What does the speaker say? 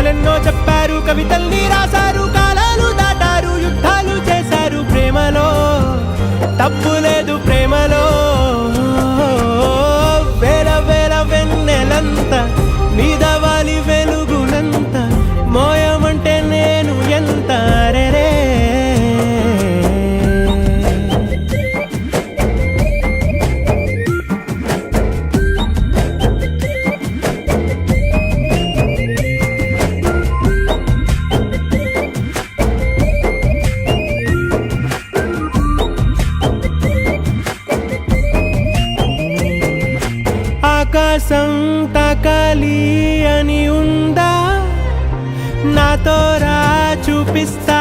కథలెన్నో చెప్పారు, కవితల్ని రాశారు, కాలాలు దాటారు, యుద్ధాలు చేశారు. ప్రేమలో తప్పు లేదు, ప్రేమలో వేల వేల వెన్నెలంత మీద వాలి వెలుగునంత మోయమంటే నేను ఎంత రే. ఆకాశం తాకాలి అని ఉందా, నాతో రా చూపిస్తా